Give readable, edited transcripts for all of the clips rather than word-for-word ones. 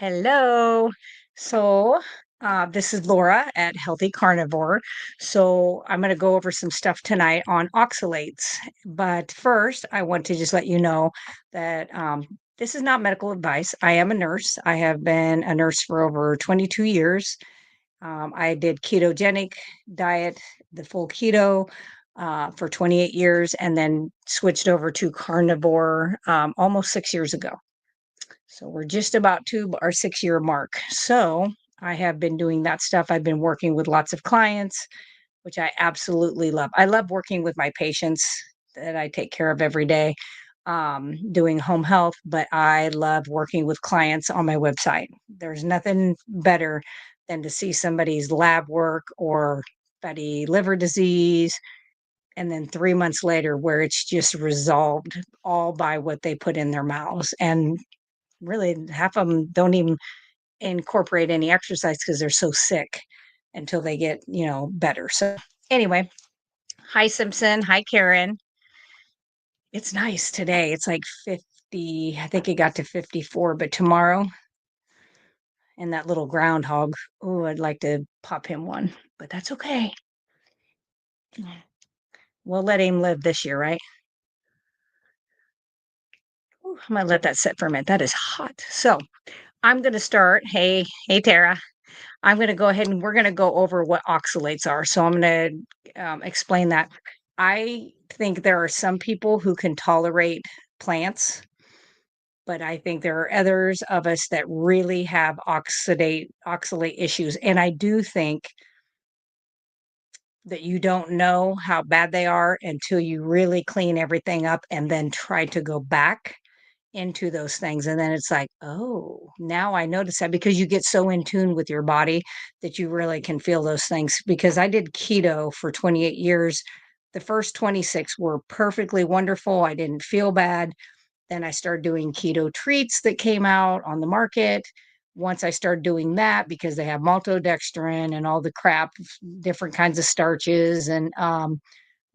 Hello. So, this is Laura at Healthy Carnivore. So, I'm going to go over some stuff tonight on oxalates. But first, I want to just let you know that this is not medical advice. I am a nurse. I have been a nurse for over 22 years. I did ketogenic diet, the full keto, for 28 years, and then switched over to carnivore almost 6 years ago. So we're just about to our 6 year mark. So I have been doing that stuff. I've been working with lots of clients, which I absolutely love. I love working with my patients that I take care of every day, doing home health, but I love working with clients on my website. There's nothing better than to see somebody's lab work or fatty liver disease. And then 3 months later, where it's just resolved all by what they put in their mouths. And really half of them don't even incorporate any exercise because they're so sick until they get, better. So anyway, hi Simpson, hi Karen. It's nice today. It's like 50, I think it got to 54, but tomorrow and that little groundhog, oh, I'd like to pop him one, but that's okay. We'll let him live this year, right? Ooh, I'm gonna let that sit for a minute. That is hot. So I'm gonna start. Hey Tara. I'm going to go ahead and we're going to go over what oxalates are. So I'm going to explain that. I think there are some people who can tolerate plants, but I think there are others of us that really have oxalate issues. And I do think that you don't know how bad they are until you really clean everything up and then try to go back into those things. And then it's like, oh, now I notice that because you get so in tune with your body that you really can feel those things. Because I did keto for 28 years. The first 26 were perfectly wonderful. I didn't feel bad. Then I started doing keto treats that came out on the market. Once I started doing that, because they have maltodextrin and all the crap, different kinds of starches and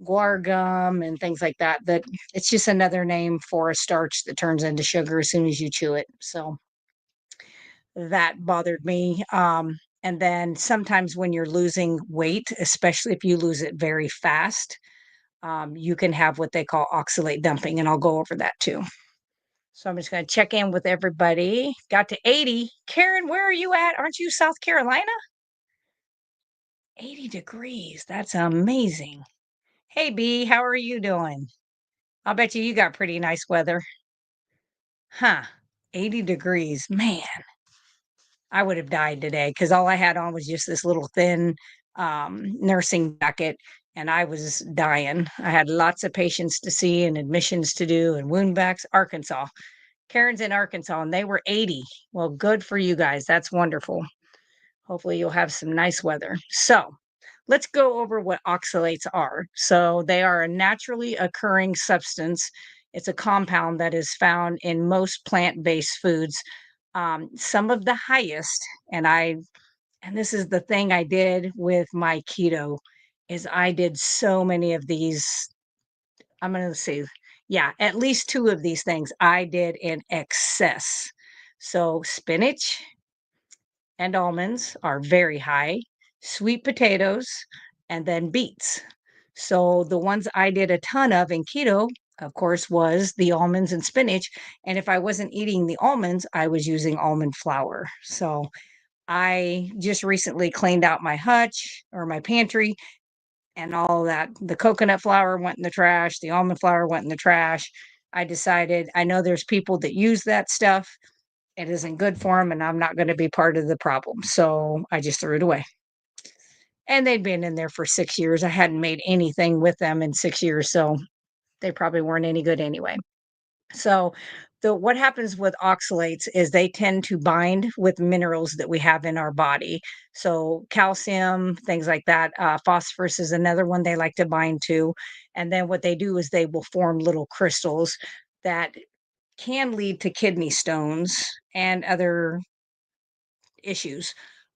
guar gum and things like that, that it's just another name for a starch that turns into sugar as soon as you chew it. So that bothered me. And then sometimes when you're losing weight, especially if you lose it very fast, you can have what they call oxalate dumping. And I'll go over that too. So I'm just going to check in with everybody. Got to 80. Karen, where are you at? Aren't you South Carolina? 80 degrees. That's amazing. Hey, B, how are you doing? I'll bet you got pretty nice weather. Huh, 80 degrees. Man, I would have died today because all I had on was just this little thin nursing jacket and I was dying. I had lots of patients to see and admissions to do and wound backs, Arkansas. Karen's in Arkansas and they were 80. Well, good for you guys. That's wonderful. Hopefully you'll have some nice weather. So let's go over what oxalates are. So they are a naturally occurring substance. It's a compound that is found in most plant-based foods. Some of the highest, and this is the thing I did with my keto, is I did so many of these. I'm going to say, yeah, at least two of these things I did in excess. So spinach, and almonds are very high, sweet potatoes, and then beets. So the ones I did a ton of in keto, of course, was the almonds and spinach. And if I wasn't eating the almonds, I was using almond flour. So I just recently cleaned out my hutch or my pantry and all that. The coconut flour went in the trash, the almond flour went in the trash. I decided I know there's people that use that stuff. It isn't good for them, and I'm not going to be part of the problem. So I just threw it away. And they'd been in there for 6 years. I hadn't made anything with them in 6 years. So they probably weren't any good anyway. So what happens with oxalates is they tend to bind with minerals that we have in our body. So calcium, things like that. Phosphorus is another one they like to bind to. And then what they do is they will form little crystals that can lead to kidney stones and other issues.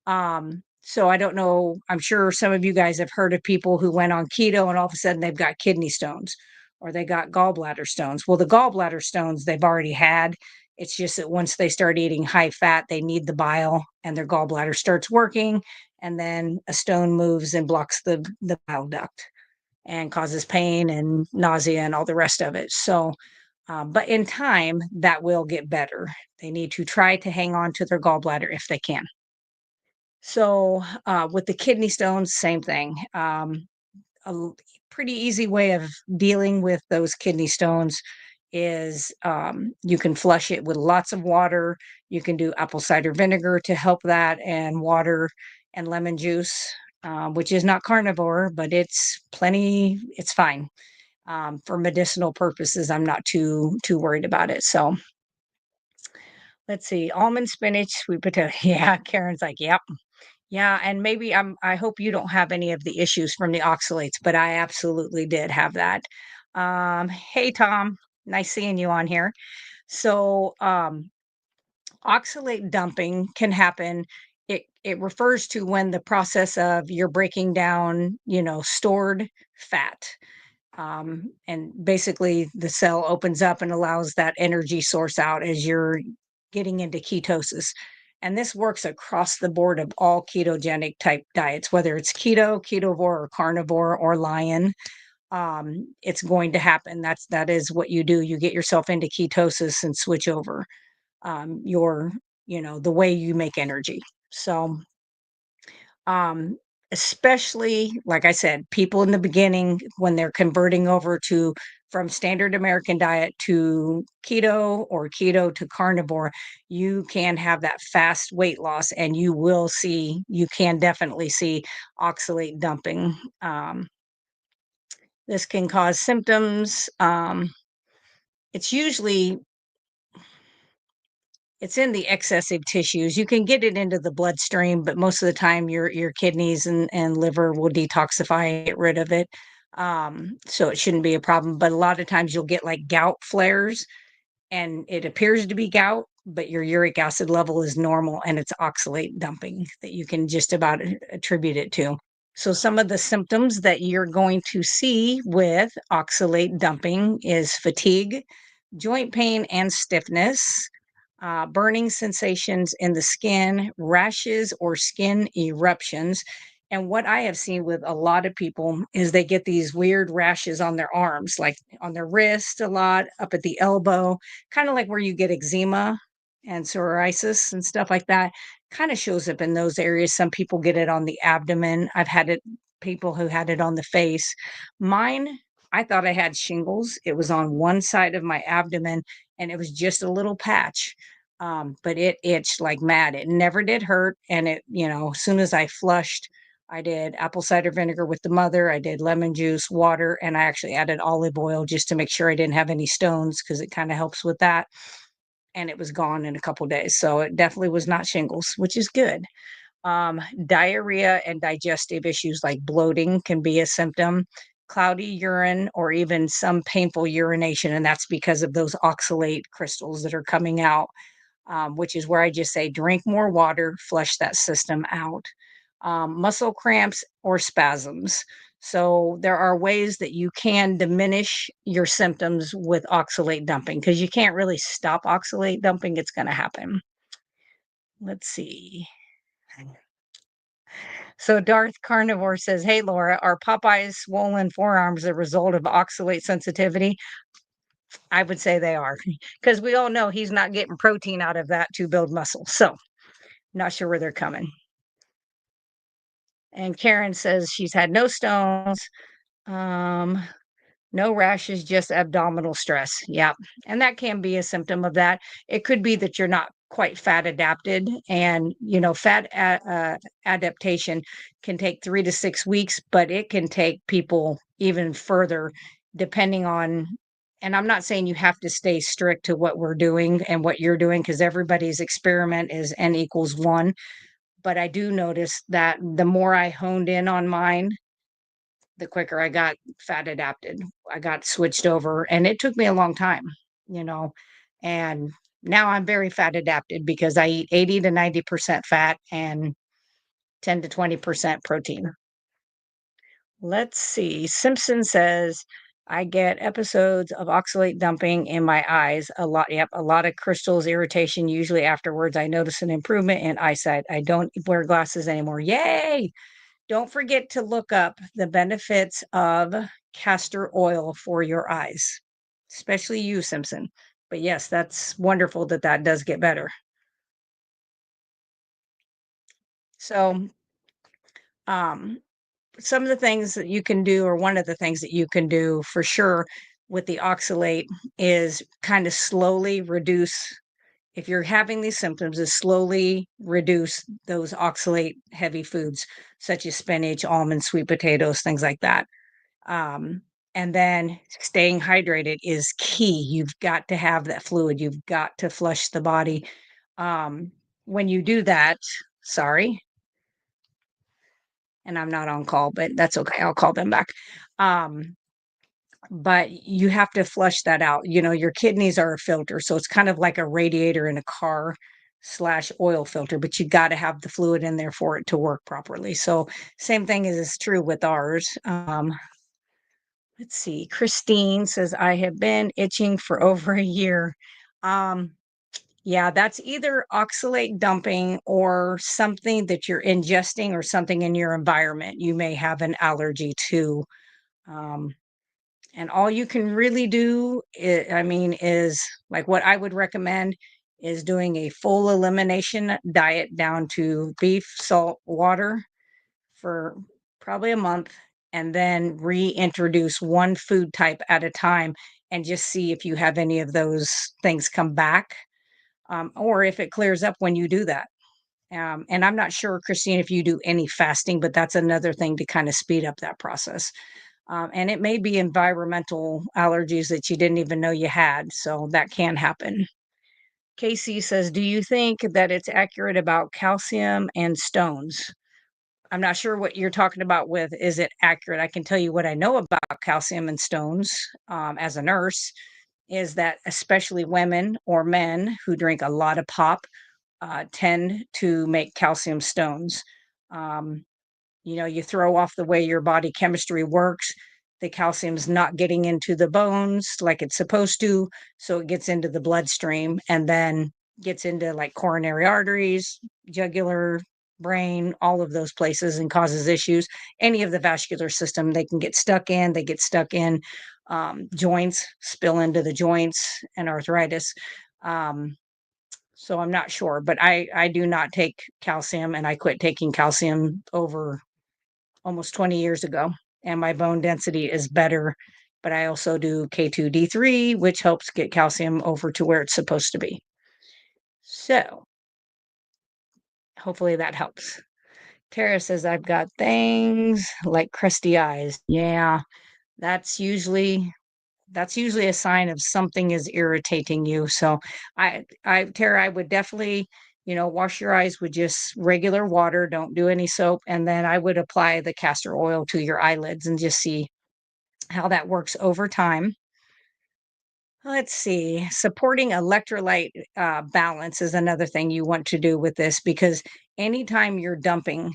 So I don't know. I'm sure some of you guys have heard of people who went on keto and all of a sudden they've got kidney stones. or they got gallbladder stones. Well, the gallbladder stones they've already had. It's just that once they start eating high fat, they need the bile and their gallbladder starts working. And then a stone moves and blocks the bile duct and causes pain and nausea and all the rest of it. So, but in time, that will get better. They need to try to hang on to their gallbladder if they can. So, with the kidney stones, same thing. Pretty easy way of dealing with those kidney stones is you can flush it with lots of water. You can do apple cider vinegar to help that, and water and lemon juice, which is not carnivore, but it's plenty. It's fine for medicinal purposes. I'm not too worried about it. So let's see, almond spinach, sweet potato. Yeah, Karen's like, yep. Yeah, and maybe I hope you don't have any of the issues from the oxalates, but I absolutely did have that. Hey Tom, nice seeing you on here. So, oxalate dumping can happen. It refers to when the process of you're breaking down, stored fat. And basically the cell opens up and allows that energy source out as you're getting into ketosis. And this works across the board of all ketogenic type diets, whether it's keto, ketovore, or carnivore, or lion. It's going to happen. That is what you do. You get yourself into ketosis and switch over your, the way you make energy. So um, especially, like I said, people in the beginning when they're converting over to from standard American diet to keto or keto to carnivore, you can have that fast weight loss and you can definitely see oxalate dumping. This can cause symptoms. It's usually it's in the excessive tissues. You can get it into the bloodstream, but most of the time your kidneys and liver will detoxify and get rid of it. So it shouldn't be a problem. But a lot of times you'll get like gout flares and it appears to be gout, but your uric acid level is normal and it's oxalate dumping that you can just about attribute it to. So some of the symptoms that you're going to see with oxalate dumping is fatigue, joint pain and stiffness, burning sensations in the skin, rashes or skin eruptions. And what I have seen with a lot of people is they get these weird rashes on their arms, like on their wrist a lot, up at the elbow, kind of like where you get eczema and psoriasis and stuff like that. Kind of shows up in those areas. Some people get it on the abdomen. I've had it, people who had it on the face. Mine, I thought I had shingles. It was on one side of my abdomen and it was just a little patch. But it itched like mad. It never did hurt. And as soon as I flushed, I did apple cider vinegar with the mother. I did lemon juice, water, and I actually added olive oil just to make sure I didn't have any stones because it kind of helps with that. And it was gone in a couple days. So it definitely was not shingles, which is good. Diarrhea and digestive issues like bloating can be a symptom, cloudy urine, or even some painful urination. And that's because of those oxalate crystals that are coming out, which is where I just say drink more water, flush that system out. Muscle cramps or spasms. So there are ways that you can diminish your symptoms with oxalate dumping because you can't really stop oxalate dumping. It's going to happen. Let's see. So Darth Carnivore says, "Hey Laura, are Popeye's swollen forearms a result of oxalate sensitivity?" I would say they are because we all know he's not getting protein out of that to build muscle. So not sure where they're coming. And Karen says she's had no stones, um, no rashes, just abdominal stress. Yeah. And that can be a symptom of that. It could be that you're not quite fat adapted. And, adaptation can take 3 to 6 weeks, but it can take people even further depending on. And I'm not saying you have to stay strict to what we're doing and what you're doing because everybody's experiment is n equals one. But I do notice that the more I honed in on mine, the quicker I got fat adapted. I got switched over and it took me a long time, you know. And now I'm very fat adapted because I eat 80 to 90% fat and 10 to 20% protein. Let's see. Simpson says, I get episodes of oxalate dumping in my eyes a lot. Yep, a lot of crystals, irritation. Usually afterwards, I notice an improvement in eyesight. I don't wear glasses anymore. Yay! Don't forget to look up the benefits of castor oil for your eyes, especially you, Simpson. But yes, that's wonderful that that does get better. So, um, some of the things that you can do, or one of the things that you can do for sure with the oxalate is kind of slowly reduce, if you're having these symptoms, is slowly reduce those oxalate heavy foods such as spinach, almonds, sweet potatoes, things like that. Um, and then staying hydrated is key. You've got to have that fluid. You've got to flush the body. Um, when you do that, sorry, and I'm not on call, but that's okay. I'll call them back. Um, but you have to flush that out. You know, your kidneys are a filter, so it's kind of like a radiator in a car slash oil filter, but you got to have the fluid in there for it to work properly. So same thing is true with ours. Let's see. Christine says, I have been itching for over a year. Um, yeah, that's either oxalate dumping or something that you're ingesting or something in your environment you may have an allergy to. Um, and all you can really do, I mean, is like what I would recommend is doing a full elimination diet down to beef, salt, water for probably a month, and then reintroduce one food type at a time and just see if you have any of those things come back, or if it clears up when you do that. And I'm not sure, Christine, if you do any fasting, but that's another thing to kind of speed up that process. And it may be environmental allergies that you didn't even know you had. So that can happen. Casey says, do you think that it's accurate about calcium and stones? I'm not sure what you're talking about with is it accurate? I can tell you what I know about calcium and stones, as a nurse, is that especially women or men who drink a lot of pop tend to make calcium stones. Um, you know, you throw off the way your body chemistry works. The calcium's not getting into the bones like it's supposed to, so it gets into the bloodstream and then gets into like coronary arteries, jugular, brain, all of those places, and causes issues. Any of the vascular system, they can get stuck in. They get stuck in joints, spill into the joints, and arthritis. Um, so I'm not sure, but I do not take calcium, and I quit taking calcium over almost 20 years ago, and my bone density is better. But I also do K2D3, which helps get calcium over to where it's supposed to be. So hopefully that helps. Tara says, I've got things like crusty eyes. Yeah, that's usually that's usually a sign of something is irritating you. So Tara, I would definitely, wash your eyes with just regular water. Don't do any soap. And then I would apply the castor oil to your eyelids and just see how that works over time. Let's see. Supporting electrolyte balance is another thing you want to do with this, because anytime you're dumping,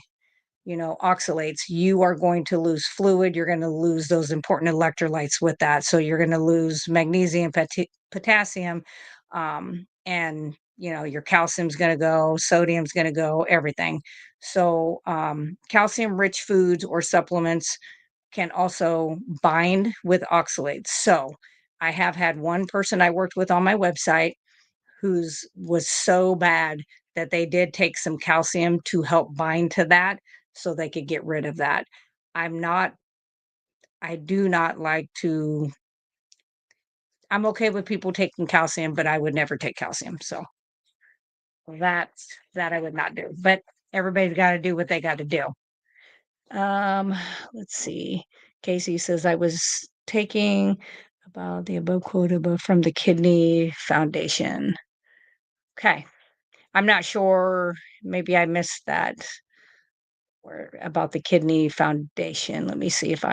oxalates, you are going to lose fluid. You're going to lose those important electrolytes with that. So you're going to lose magnesium, potassium, and your calcium's going to go, sodium's going to go, everything. So calcium rich foods or supplements can also bind with oxalates. So I have had one person I worked with on my website whose was so bad that they did take some calcium to help bind to that so they could get rid of that. I'm not I do not like to I'm okay with people taking calcium, but I would never take calcium. So that's that I would not do. But everybody's got to do what they got to do. Um, let's see. Casey says I was taking about the above quote above from the Kidney Foundation. Okay. I'm not sure. Maybe I missed that where about the Kidney Foundation. Let me see if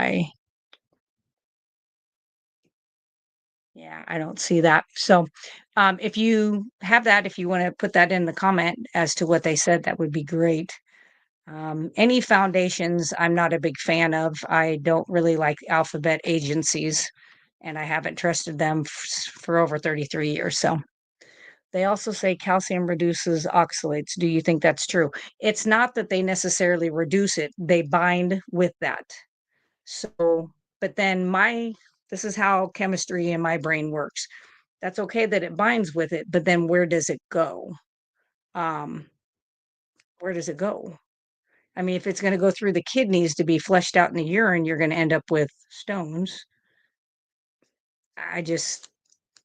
yeah, I don't see that. So, if you have that, if you want to put that in the comment as to what they said, that would be great. Any foundations, I'm not a big fan of. I don't really like alphabet agencies. and I haven't trusted them for over 33 years. So they also say calcium reduces oxalates. Do you think that's true? It's not that they necessarily reduce it, they bind with that. So, but then this is how chemistry in my brain works. That's okay that it binds with it, but then where does it go? Um, where does it go? I mean, if it's going to go through the kidneys to be flushed out in the urine, you're going to end up with stones. I just,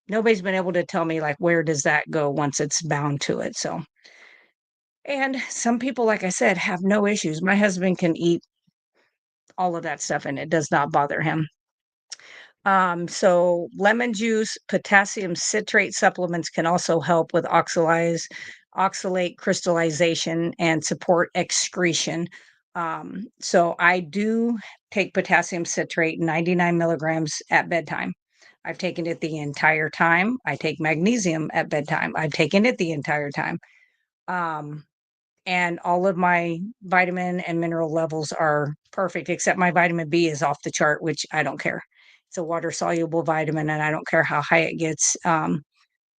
nobody's been able to tell me like where does that go once it's bound to it. So, and some people, like I said, have no issues. My husband can eat all of that stuff and it does not bother him. So lemon juice, potassium citrate supplements can also help with oxalate crystallization and support excretion. So I do take potassium citrate 99 milligrams at bedtime. I've taken it the entire time. I take magnesium at bedtime. I've taken it the entire time. Um, and all of my vitamin and mineral levels are perfect, except my vitamin B is off the chart, which I don't care. It's a water soluble vitamin, and I don't care how high it gets.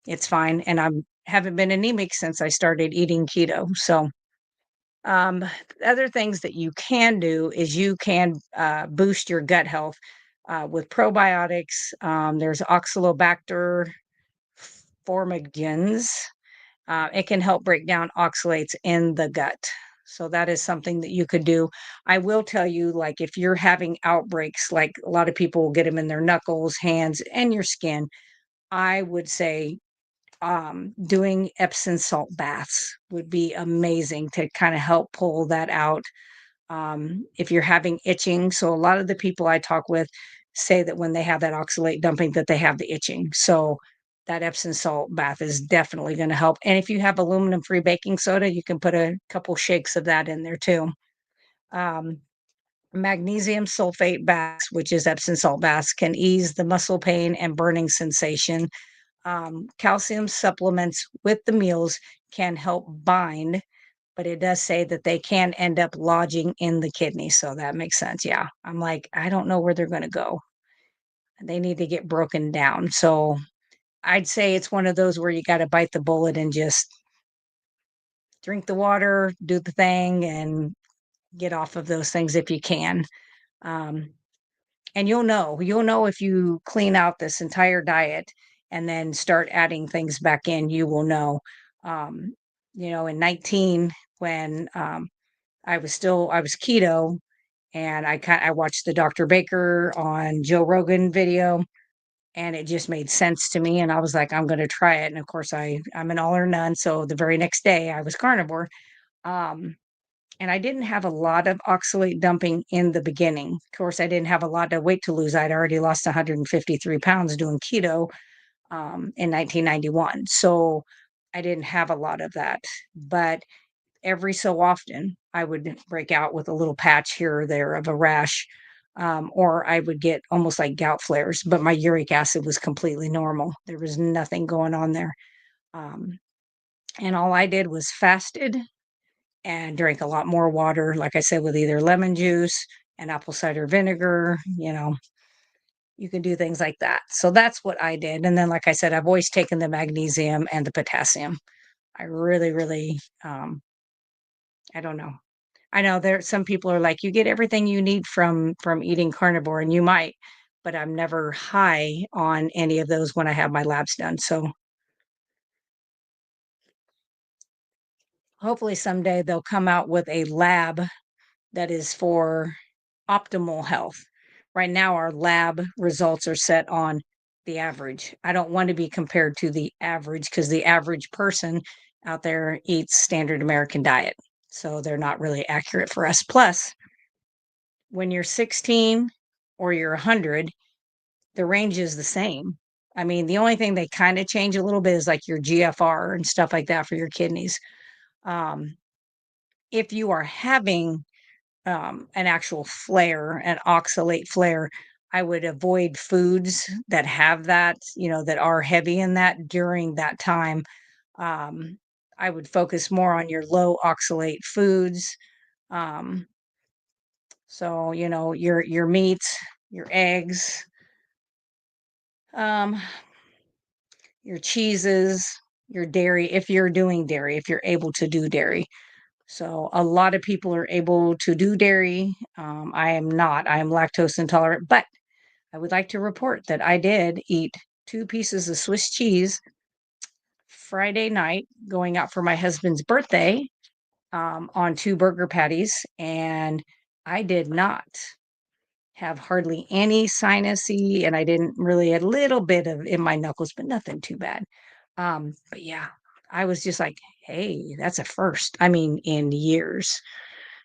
It's fine, and I haven't been anemic since I started eating keto. So, um, other things that you can do is you can boost your gut health with probiotics. There's Oxalobacter formigens. It can help break down oxalates in the gut. So that is something that you could do. I will tell you, like if you're having outbreaks, like a lot of people will get them in their knuckles, hands, and your skin, I would say doing Epsom salt baths would be amazing to kind of help pull that out. If you're having itching, so a lot of the people I talk with say that when they have that oxalate dumping that they have the itching. So that Epsom salt bath is definitely going to help. And if you have aluminum free baking soda, you can put a couple shakes of that in there too. Um, Magnesium sulfate baths, which is Epsom salt baths, can ease the muscle pain and burning sensation. Calcium supplements with the meals can help bind, but it does say that they can end up lodging in the kidney. So that makes sense. Yeah. I'm like, I don't know where they're going to go. They need to get broken down. So I'd say it's one of those where you got to bite the bullet and just drink the water, do the thing, and get off of those things if you can. Um, and you'll know if you clean out this entire diet and then start adding things back in, you will know. Um, in 19, when I was keto, and I watched the Dr. Baker on Joe Rogan video, and it just made sense to me, and I was like, I'm going to try it. And of course, I'm an all or none. So the very next day, I was carnivore. Um, and I didn't have a lot of oxalate dumping in the beginning. Of course, I didn't have a lot of weight to lose. I'd already lost 153 pounds doing keto in 1991. So I didn't have a lot of that. But every so often, I would break out with a little patch here or there of a rash, or I would get almost like gout flares, but my uric acid was completely normal. There was nothing going on there. Um, and all I did was fasted and drank a lot more water, like I said, with either lemon juice and apple cider vinegar. You can do things like that. So that's what I did. And then, like I said, I've always taken the magnesium and the potassium. I really, really, I don't know. I know there some people are like, you get everything you need from eating carnivore, and you might, but I'm never high on any of those when I have my labs done. So hopefully someday they'll come out with a lab that is for optimal health. Right now, our lab results are set on the average. I don't want to be compared to the average because the average person out there eats standard American diet. So they're not really accurate for us. Plus, when you're 16 or you're 100, the range is the same. I mean, the only thing they kind of change a little bit is like your GFR and stuff like that for your kidneys. Um, if you are having an actual flare, an oxalate flare, I would avoid foods that have that, that are heavy in that during that time. Um, I would focus more on your low oxalate foods. Um, so, your meats, your eggs, Um, your cheeses, your dairy, if you're doing dairy, if you're able to do dairy. So a lot of people are able to do dairy. I am not. I am lactose intolerant, but I would like to report that I did eat 2 pieces of Swiss cheese Friday night going out for my husband's birthday, on 2 burger patties, and I did not have hardly any sinusy, and I didn't really a little bit of in my knuckles, but nothing too bad. But yeah, I was just like, hey, that's a first. I mean, in years.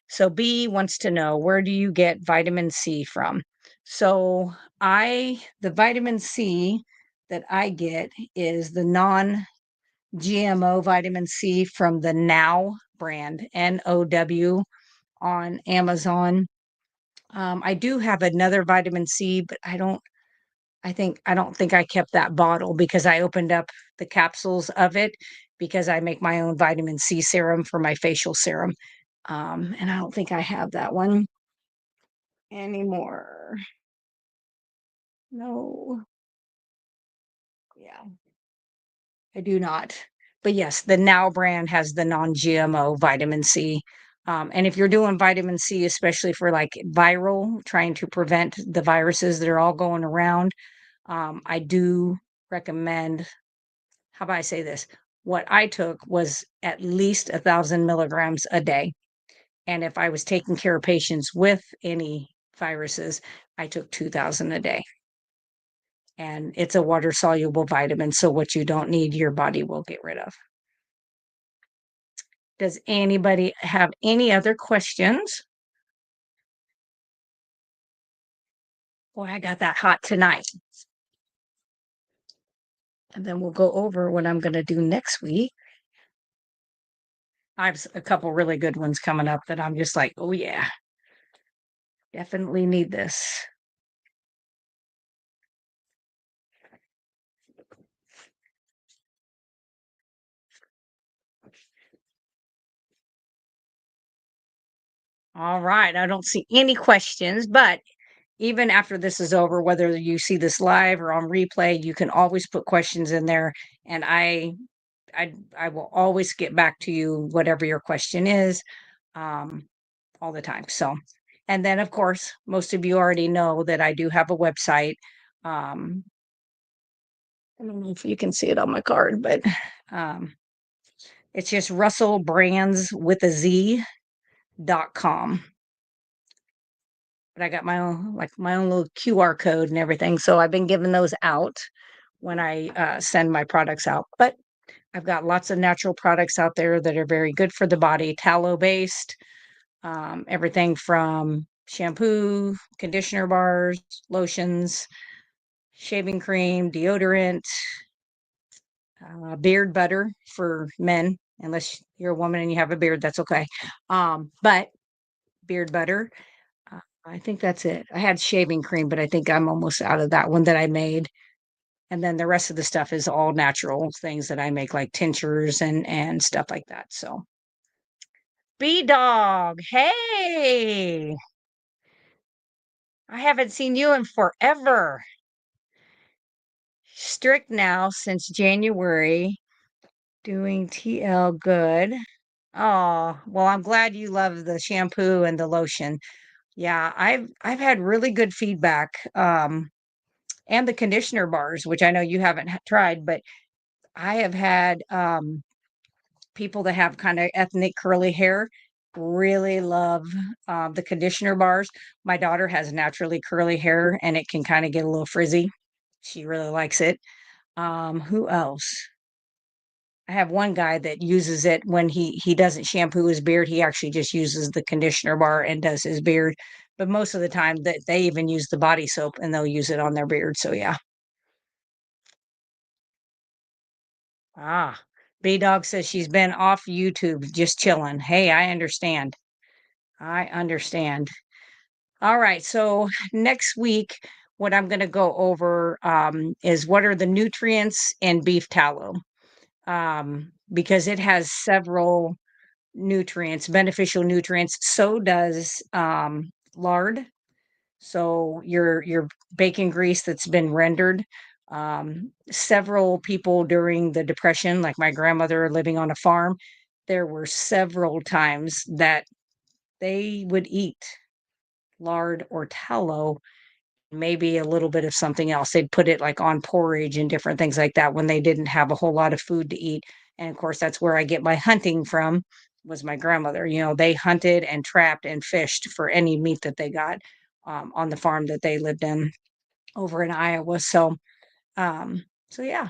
So B wants to know, where do you get vitamin C from? So the vitamin C that I get is the non-GMO vitamin C from the Now brand, NOW, on Amazon. I do have another vitamin C, but I don't think I kept that bottle because I opened up the capsules of it because I make my own vitamin C serum for my facial serum. And I don't think I have that one anymore. No. Yeah, I do not. But yes, the Now brand has the non-GMO vitamin C. And if you're doing vitamin C, especially for like viral, trying to prevent the viruses that are all going around, I do recommend, how about I say this? What I took was at least 1,000 milligrams a day. And if I was taking care of patients with any viruses, I took 2,000 a day. And it's a water soluble vitamin. So what you don't need, your body will get rid of. Does anybody have any other questions? Boy, I got that hot tonight. And then we'll go over what I'm going to do next week. I have a couple really good ones coming up that I'm just like, oh, yeah, definitely need this. All right. I don't see any questions, but even after this is over, whether you see this live or on replay, you can always put questions in there. And I will always get back to you, whatever your question is, um, all the time. So, and then of course, most of you already know that I do have a website. Um, I don't know if you can see it on my card, but um, it's just russellbrands.com. But I got my own, like my own little QR code and everything. So I've been giving those out when I send my products out. But I've got lots of natural products out there that are very good for the body, tallow based, everything from shampoo, conditioner bars, lotions, shaving cream, deodorant, beard butter for men, unless you're a woman and you have a beard, that's okay. But beard butter, I think that's it. I had shaving cream, but I think I'm almost out of that one that I made. And then the rest of the stuff is all natural things that I make, like tinctures and stuff like that. So, B Dog, hey, I haven't seen you in forever. Strict now since January, doing TL good. Oh, well, I'm glad you love the shampoo and the lotion. Yeah, I've had really good feedback. And the conditioner bars, which I know you haven't tried, but I have had people that have kind of ethnic curly hair really love the conditioner bars. My daughter has naturally curly hair and it can kind of get a little frizzy. She really likes it. Who else? I have one guy that uses it when he doesn't shampoo his beard. He actually just uses the conditioner bar and does his beard. But most of the time that they even use the body soap and they'll use it on their beard. So yeah. Ah, B Dog says she's been off YouTube just chilling. Hey, I understand. I understand. All right. So next week, what I'm going to go over is what are the nutrients in beef tallow, because it has several nutrients, beneficial nutrients. So does lard. So your bacon grease that's been rendered. Several people during the Depression, like my grandmother living on a farm, there were several times that they would eat lard or tallow, maybe a little bit of something else. They'd put it like on porridge and different things like that when they didn't have a whole lot of food to eat. And of course, that's where I get my hunting from, was my grandmother. They hunted and trapped and fished for any meat that they got on the farm that they lived in over in Iowa. So yeah,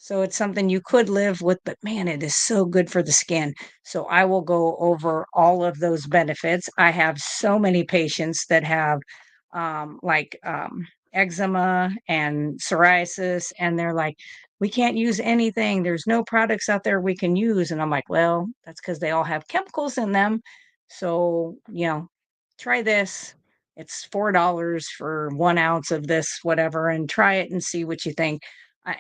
so it's something you could live with, but man, it is so good for the skin. So I will go over all of those benefits. I have so many patients that have eczema and psoriasis, and they're like, we can't use anything. There's no products out there we can use. And I'm like, well, that's because they all have chemicals in them. So, try this. It's $4 for 1 ounce of this, whatever, and try it and see what you think.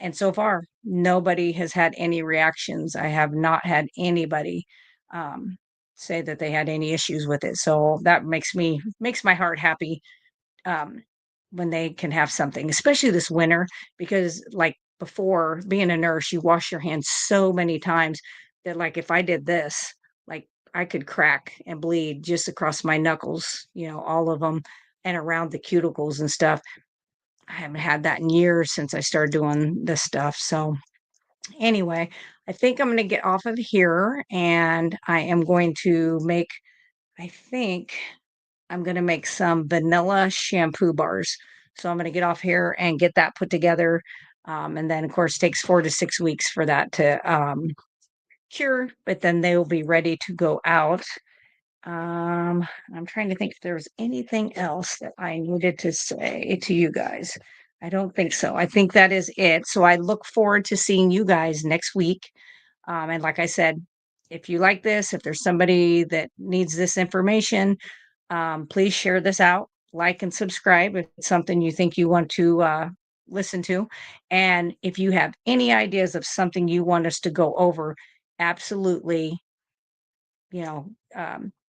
And so far, nobody has had any reactions. I have not had anybody um, say that they had any issues with it. So that makes my heart happy um, when they can have something, especially this winter, because like before being a nurse, you wash your hands so many times that like if I did this, like I could crack and bleed just across my knuckles, all of them and around the cuticles and stuff. I haven't had that in years since I started doing this stuff. So anyway, I think I'm going to get off of here and I am going to make, I think I'm going to make some vanilla shampoo bars. So I'm going to get off here and get that put together. And then, of course, takes 4 to 6 weeks for that to cure, but then they will be ready to go out. I'm trying to think if there's anything else that I needed to say to you guys. I don't think so. I think that is it. So I look forward to seeing you guys next week. And like I said, if you like this, if there's somebody that needs this information, please share this out, like and subscribe if it's something you think you want to listen to. And if you have any ideas of something you want us to go over, absolutely,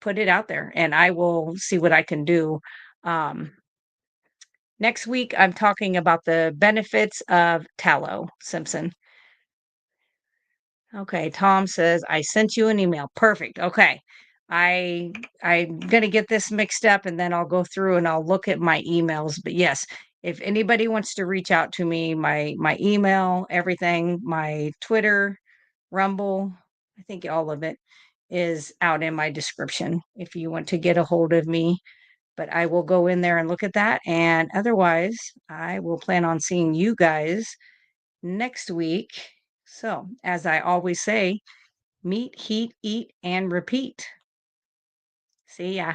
put it out there and I will see what I can do. Um, Next week, I'm talking about the benefits of tallow, Simpson. Okay, Tom says, I sent you an email. Perfect. Okay. I I'm gonna get this mixed up and then I'll go through and I'll look at my emails. But yes, if anybody wants to reach out to me, my email, everything, my Twitter, Rumble, I think all of it is out in my description if you want to get a hold of me. But I will go in there and look at that. And otherwise, I will plan on seeing you guys next week. So, as I always say, meet, heat, eat, and repeat. See ya.